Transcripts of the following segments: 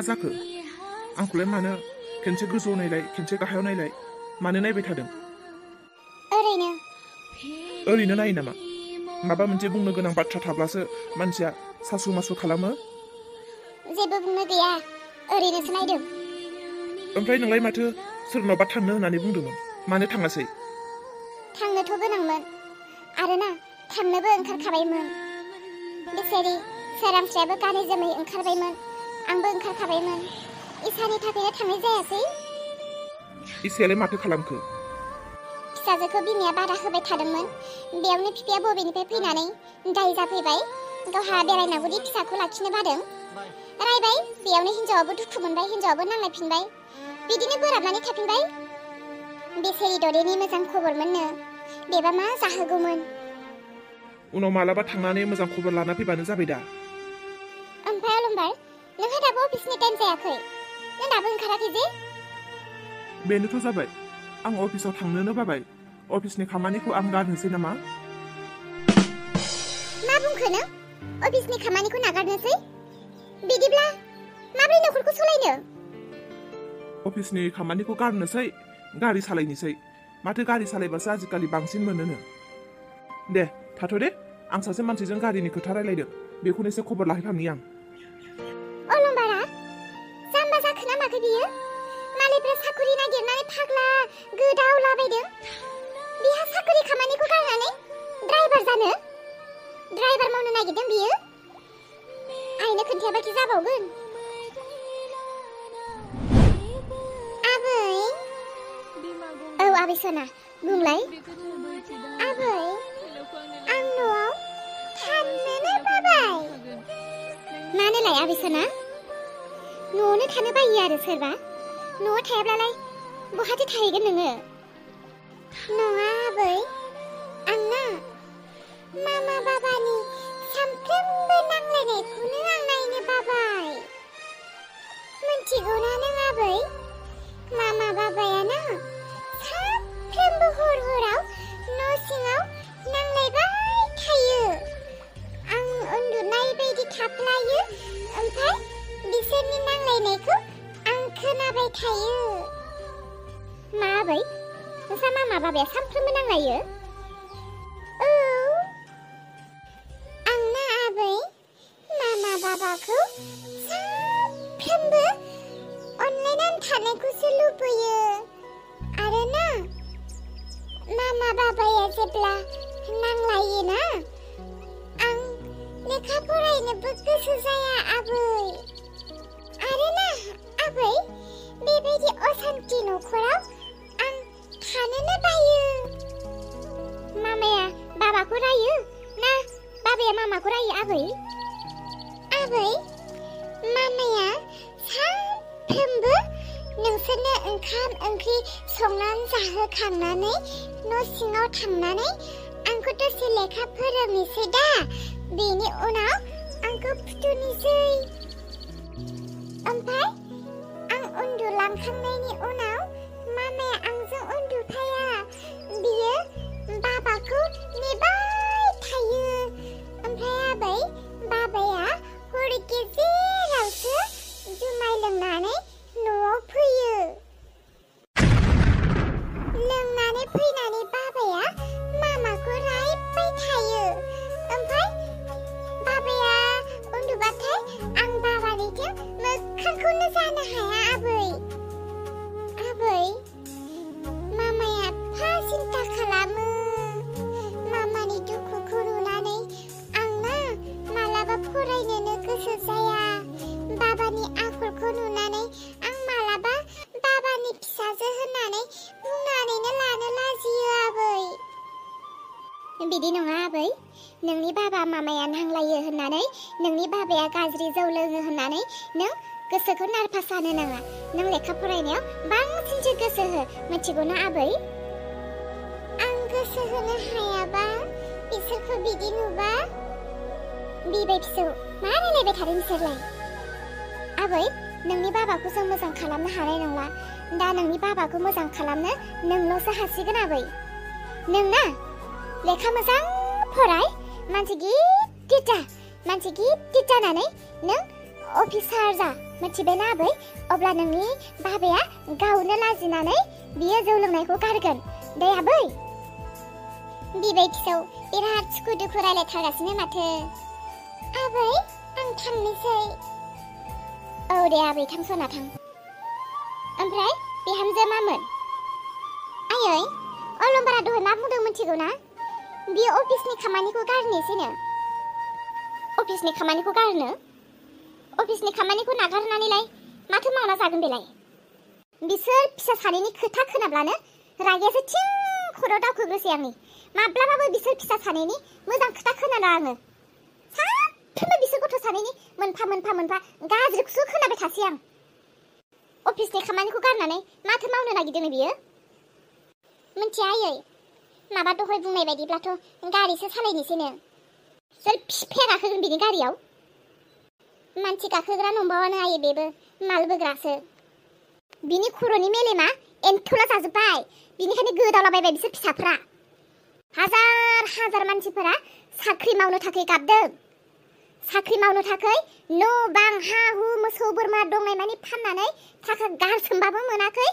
जाखो आंखौलाय मानो खेनसे गोजौआव नायलाय खेनसे गाहायाव नायलाय मानो नायबाय थादों? ओरैनो नायो नामा? माबा मोनसे बुंनो गोनां बाथ्रा थाब्लासो मानसिया सासु मासु खालामो। जेबो बुंनो गैया, ओरैनोसो नायदों। ओमफ्राय नोंलाय माथो सोरनावबा थांनो होननानै बुंदोंमोन, मानो थाङासै? थांनोथ' गोनांमोन आरोना थांनोबो ओंखारखाबायमोन। बिसोरी सोरांस्रियाबो गानै जोमै ओंखारबायमोन, आंबो ओंखारखाबायमोन। इसानि थाखायनो थांनाय जायासै। इसायालाय माथो खालामखो? फिसाजोखौ बिमाया बादा होबाय थादोंमोन। बेयावनो बिफाया बबेनिफ्राय फैनानै दाय जाफैबाय। गावहा बेरायनांगौदि फिसाखौ लाखिनो बादों। रायबाय, बेयावनो हिन्जावाबो दुखु मोनबाय, हिन्जावाबो नांलायफिनबाय। बिदिनो बोराबनानै थाफिनबाय। बेसेरि ददेनि मोजां खबरमोननो, बेबा मा जाहोगौमोन। उनाव मालाबा थांनानै मोजां खबर लाना फैबानो जाबाय दा। ओमफ्राय अलंबार, नोंहा दाबो अफिसनि टाइम जायाखै? नों दाबो ओंखाराखै जे? बेनोथ' जाबाय, आं अफिसाव थांनोनो बाबाय। अफिसनि खामानिखौ आं गारनोसै नामा? मा बुंखो नों? अफिसनि खामानिखौ नागारनोसै? बिदिब्ला माबोरै नखरखौ सलायनो? अफिसनि खामानिखौ गारनोसै, गारि सालायनोसै। माथो गारि सालायबासो आजिखालि बांसिन मोनोनो। दे थाथ' दे, आं सासे मानसिजों गारिनि खोथा रायलायदों, बेखौनो एसे खबर लाहैखानि आं। अलंबारा जाम्बा जाखो ना माखो बियो? मालायफ्रा साखरि नागिरनानै फाग्ला गोदावलाबायदों। बिहा साखरि खामानिखौ गारनानै ड्राइभार मावनो नागिरदों बियो। आइनो खोन्थायाबाखि जाबावगोन। आबै, औ आबै सना, बुंलाय। आबै, आं न'आव थानोनो बाबाय। मानोलाय आबै सना? न'आवनो थानो बायो आरो सोरबा? न'आव थायाब्लालाय बहाथो थाहैगोन नोङो? नङा आबै, आंना मामा बाबानि सामफ्रोमबो नांलायनायखौनो आं नायनो बाबाय। मिन्थिगौना नों आबै? मामा बाबायाना सामफ्रोमबो हराव न' सिङाव नांलायबाय थायो। आं उन्दुनाय बायदि थाफ्लायो, ओमफ्राय बिसोरनि नांलायनायखौ आं खोनाबाय थायो। मा आबै, नोंसा मामा बाबाया सामफ्रोमबो नांलायो? औ, आंना आबै मामा बाबाखौ सामफ्रोमबो अनलायनानै थानायखौसो लुबैयो। आरोना मामा बाबाया जेब्ला नांलायोना, आं लेखा फरायनोबो गोसो जाया आबै। आरोना आबै, बेबायदि असान्ति नखराव आं थानोनो बायो। मामाया बाबाखौ रायो ना बाबाया मामाखौ रायो आबै? आबै, मामाया सानफ्रोमबो नोंसोरनो ओंखाम ओंख्रि संनानै जाहोखांनानै न' सिङाव थांनानै आंखौ दसे लेखा फोरोंनोसै दा, बेनि उनाव आंखौ फुथुनोसै। ओमफ्राय आं उन्दुलांखांनायनि उनाव मामाया आंजों उन्दुफाया, बियो बाबाखौ नेबाय थायो। ओमफ्राय आबै, बाबाया हर गेजेरावसो जुमाय लोंनानै न'आव फैयो। लोंनानै फैनानै बाबाया मामाखौ रायबाय थायो। ओमफ्राय बाबाया उन्दुबाथाय आं बाबानिथिं मोखांखौनो जानो हाया आबै। आबै, मामाया एफा सिन्था खालामो। मामानि दुखुखौ नुनानै आंना मालाबा फरायनोनो गोसो जाया। बाबानि आखलखौ नुनानै आं मालाबा बाबानि फिसाजो होननानै बुंनानैनो लानो लाजियो आबै। बिदि नङा आबै, नोंनि बाबा मामाया नांलायो होननानै, नोंनि बाबाया गाज्रि जौ लोङो होननानै नों गोसोखौ नारभास जानो नाङा। नों लेखा फरायनायाव बांसिनसो गोसो हो, मिथिगौना आबै? आं गोसो होनो हायाबा बिसोरखौ बिदि नुबा? बिबै फिसौ मा रायलायबाय थादों बिसोरलाय? आबै, नोंनि बाबाखौ जों मोजां खालामनो हानाय नंला। दा नोंनि बाबाखौ मोजां खालामनो नोंल'सो हासिगोन आबै। नोंना लेखा मोजां फराय, मानसि गिदिर जा, मानसि गिदिर जानानै नों अफिसार जा। मिथिबायना आबै अब्ला नोंनि बाबाया गावनो लाजिनानै बियो जौ लोंनायखौ गारगोन दे आबै बिबै फिसौ बिराद सुखु दुखु रायलायथारगासिनो माथो आबै आं थांनोसै औ दे आबै थां सना थां ओमफ्राय बिहामजो मामोन आयै अलंबारा दहाय मा बुंदों मिथिगौ ना बियो अफिसनि खामानिखौ गारनोसैनो अफिसनि खामानिखौ गारनो अफिसनि खामानिखौ नागारनानैलाय माथो मावना जागोन बेलाय बिसोर फिसा सानैनि खोथा खोनाब्लानो रागायासो थिं खर' दावखोग्रोसै आंनि माब्लाबाबो बिसोर फिसा सानैनि मोजां खोथा खोनाला आङो सानफ्रोमबो बिसोर गथ' सानैनि मोनफा गाज्रिखौसो खोनाबाय थासै आं अफिसनि खामानिखौ गारनानै माथो मावनो नागिरदों बियो मिन्थिया आयै माबा दहाय बुंनाय बायदिब्लाथ' गारिसो सालायनोसैनो सोर फिफाया गाखोगोन बिनि गारियाव मानसि गाखोग्रा नंबावानो आयै बेबो माल बोग्रासो बिनि खर'नि मेलेमा एन्थुला जाजोब्बाय बिनिखायनो गोदावलाबायबाय बिसोर फिसाफ्रा हाजार मानसिफोरा साख्रि मावनो थाखाय गाबदों साख्रि मावनो थाखाय न' बां हा हु मोसौ बोरमा दंनाय मानि फाननानै थाखा गारसोमबाबो मोनाखै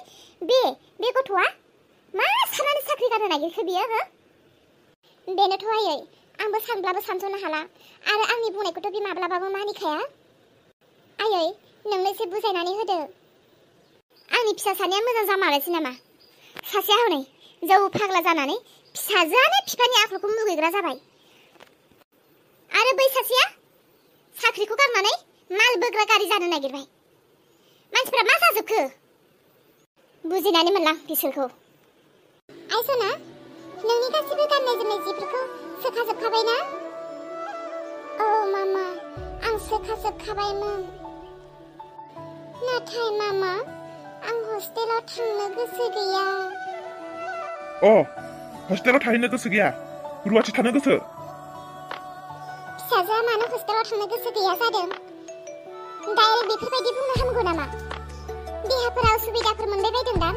बे गथ'आ मा साननानै साख्रि गारनो नागिरखो बियो हो बेनोथ' आयै आंबो सानब्लाबो सानस'नो हाला आरो आंनि बुंनायखौथ' बे माब्लाबाबो मानिखाया आयै नोंनो एसे बुजायनानै होदो आंनि फिसा सानैया मोजां जामारासै नामा सासेया हनै जौ फाग्ला जानानै फिसाजोआनो बिफानि आखलखौ मुगैग्रा जाबाय आरो बै सासेया साख्रिखौ गारनानै माल बोग्रा गारि जानो नागिरबाय मानसिफ्रा मा जाजोबखो बुजिनानै मोनला बिसोरखौ आइ सना नोंनि गासिबो गाननाय जोमनाय जिफोरखौ सोखाजोबखाबायना औ मामा आं सोखाजोबखाबायमोन नाथाय मामा आं हस्टेलाव थांनो गोसो गैया हस्टेलाव थाहैनो गोसो गैया रुवाथि थानो गोसो फिसाजोआ मानो हस्टेलाव थांनो गोसो गैया जादों डाइरेक्ट बेफोरबायदि बुंनो हामगौ नामा देहाफोरा उसुबिदाफोर मोनबाय बायदोंदां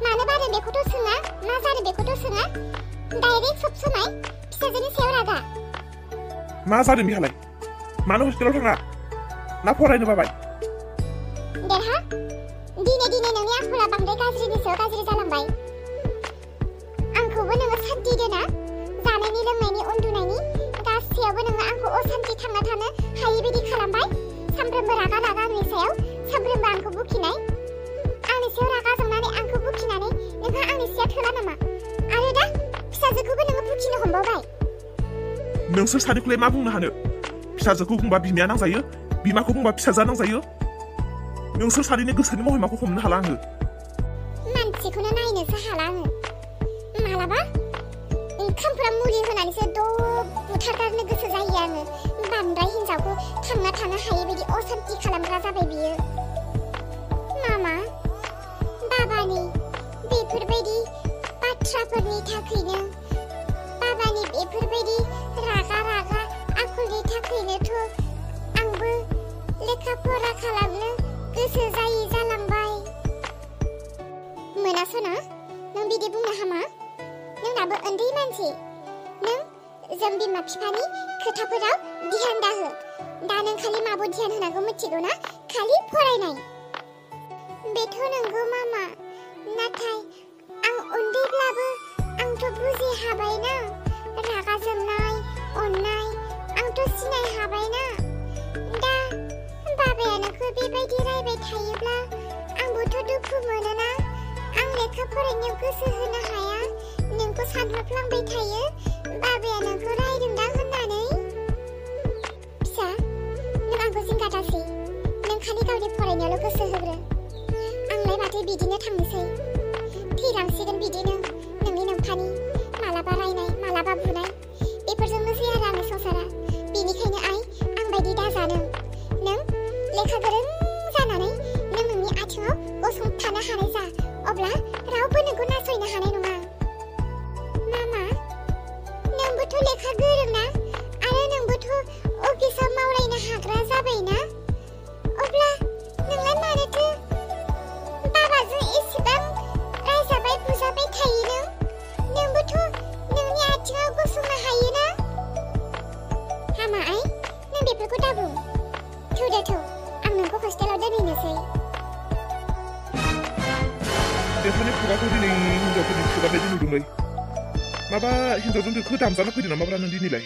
मानो बादों बेखौथ' सोङा मा जादों बेखौथ' सोङा डाइरेक्ट सब समाय फिसाजोनि सायाव रागा मा जादों बिहालाय मानो हस्टेलाव थाङा ना फरायनो बाबाय देरहा दिने नोंनि आखला बांद्राय गाज्रिनि सायाव गाज्रि जालांबाय आंखौबो नोङो सान्थि दोना जानायनि लोंनायनि उन्दुनायनि गासैयावबो नोङो आंखौ असान्थि थांना थानो हायै बायदि खालामबाय सामफ्रोमबो रागा आंनि सायाव सामफ्रोमबो आंखौ बुखिनाय आंनि सायाव रागा जोंनानै आंखौ बुखिनानै नोंहा आंनि सायाव थोला नामा आरो दा फिसाजोखौबो नोङो बुखिनो हमबावबाय नोंसोर सानैखौलाय मा बुंनो हानो फिसाजोखौ बुंबा बिमाया नांजायो बिमाखौ बुंबा फिसाजोआ नांजायो नोंसोर सानैनि गोसोनि महिमाखौ हमनो हाला आङो मानसिखौनो नायनोसो हाला आङो मालाबा ओंखामफोरा मुलि होनानैसो बुथारगारनो गोसो जायो आङो बांद्राय हिन्जावखौ थांना थानो हायै बायदि असान्थि खालामग्रा जाबाय बियो मामा बाबानि बेफोरबायदि बाथ्राफोरनि थाखायनो बाबानि बेफोरबायदि रागा आखलनि थाखायनोथ' आंबो लेखा फरा खालामनो गोसो जायै जालांबाय मोनासना नों बिदि बुंनो हामा नों दाबो उन्दै मानसि नों जों बिमा बिफानि खोथाफोराव ध्यान दाहो दा नों खालि माबो ध्यान होनांगौ मिथिगौ ना खालि फरायनाय बेथ' नंगौ मामा नाथाय आं उन्दैब्लाबो आंथ' बुजि हाबायना रागा जोंनाय अननाय आंथ' सिनाय हाबायना दा बाबाया नोंखौ बेबायदि रायबाय थायोब्ला आंबोथ' दुखु मोनोना आं लेखा फरायनायाव गोसो होनो हाया नोंखौ सानहाबलांबाय थायो बाबाया नोंखौ रायदोंदां होननानै फिसा नों आंखौ जिंगा दासै नों खालि गावनि फरायनायावल' गोसो होग्रो आंलाय माथो बिदिनो थांनोसै थैलांसिगोन बिदिनो नोंनि नोंफानि मालाबा रायनाय मालाबा बुनाय बेफोरजोंनोसै आरो आंनि संसारा बेनिखायनो आं बायदि दाजानो नों लेखा गोरों जानानै नों नोंनि आथिङाव गसंथानो हानाय जा अब्ला रावबो नोंखौ नासयनो हानाय नङा मामा नोंबोथ' लेखा गोरों ना आरो नोंबोथ' अफिसाव मावलायनो हाग्रा जाबायना अब्ला नोंलाय मानोथो बाबाजों एसेबां रायजाबाय बुजाबाय थायो नोंबोथ' नोंनि आथिङाव गसंनो हायोना हामा आइ नों बेफोरखौ दाबुं थौ आं नोंखौ हस्टेलाव देरहानाय खुगाखौ दिनै हिनजावफोरनि खुगा बायदि नुदोंलै माबा हिनजावजों दोखो दामजाना फैदों नामाब्रा नों दिनैलाय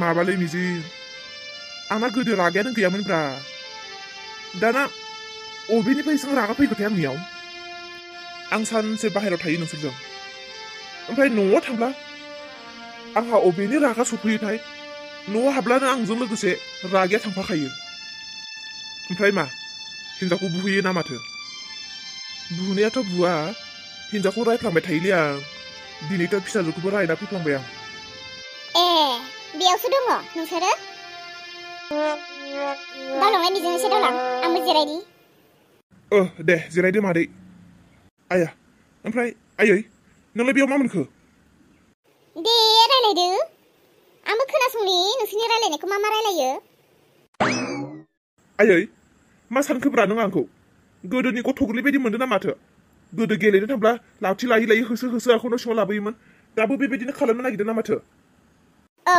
माबालै मिजिं आंना गोदो रागायानो गैयामोनब्रा दाना अबेनिफ्राय एसेबां रागा फैखोथाय आंनियाव आं सानसे बाहेरायाव थायो नोंसोरजों ओमफ्राय न'आव थांब्ला आंहा अबेनि रागा सफैयोथाय न'आव हाबब्लानो आंजों लोगोसे रागाया थांफाखायो ओमफ्राय मा हिनजावखौ बुहैयो ना माथो बुनायाथ' बुवा हिनजावखौ रायफ्लांबाय थायोलै आं दिनैथ' फिसाजोखौबो रायना फैफ्लांबाय आं ए बेयावसो दङ नोंसोरो दावलांलाय मिजिं एसे दावलां आंबो जिरायनि दे जिरायदो मादै आया ओमफ्राय आयै नोंलाय बेयाव मा मोनखो दे रायलायदो आंबो खोनासंनि नोंसोरनि रायलायनायखौ मा रायलायो आयै मा सानखोब्रा नों आंखौ गोदोनि गथ' गोरलै बायदि मोनदों ना माथो गोदो गेलेनो थांब्ला लावथि लायै लायै होसो होसो आंखौ न' सिङाव लाबोयोमोन दाबो बेबायदिनो खालामनो नागिरदों ना माथो औ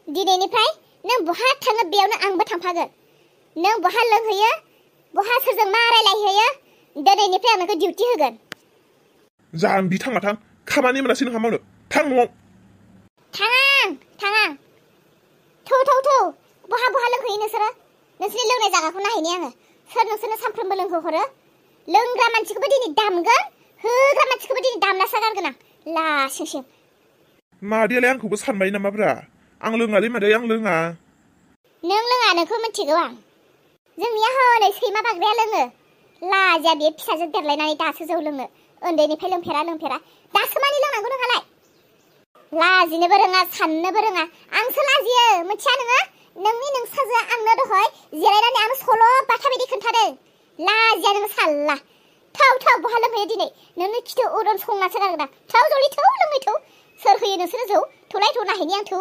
दिनैनिफ्राय नों बहा थाङो बेयावनो आंबो थांफागोन नों बहा लोंहैयो बहा सोरजों मा रायलायहैयो दिनैनिफ्राय आं नोंखौ डिउटि होगोन जाम्बि थांना थां खामानि मोनासै नोंहा मावनो थां न'आव थाङा थौ बहा लोंहैयो नोंसोरनि लोंनाय जागाखौ नायहैनि आङो सोर नोंसोरनो सानफ्रोमबो लोंहोहरो लोंग्रा मानसिखौबो दिनै दामगोन होग्रा मानसिखौबो दिनै दामनासो गारगोन आं लासिंसिं मादैयालाय आंखौबो सानबाय नामाब्रा आं लोङालै मादै आं लोङा नों लोङा नोंखौ मिथिगौ आं जोंनिया हनै सैमा बाग्राया लोङो लाजिया बियो फिसाजो देरलायनानै दासो जौ लोङो उन्दैनिफ्राय लोंफेरा दासो मानि लोंनांगौ नोंहालाय लाजिनोबो रोङा साननोबो रोङा आंसो लाजियो मिथिया नोङो नोंनि फिसाजोआ आंनो दहय जिरायनानै आंनो सल' बाथा बायदि खोन्थादों लाजिया नों साल्ला थौ बहा लोंहैयो दिनै नोंनि खिथु उदन संनासो गारगोन आं थौ जलि थौ लोंहै थौ सोर होयो नोंसोरनो जौ थौलाय थौ नायहैनि आं थौ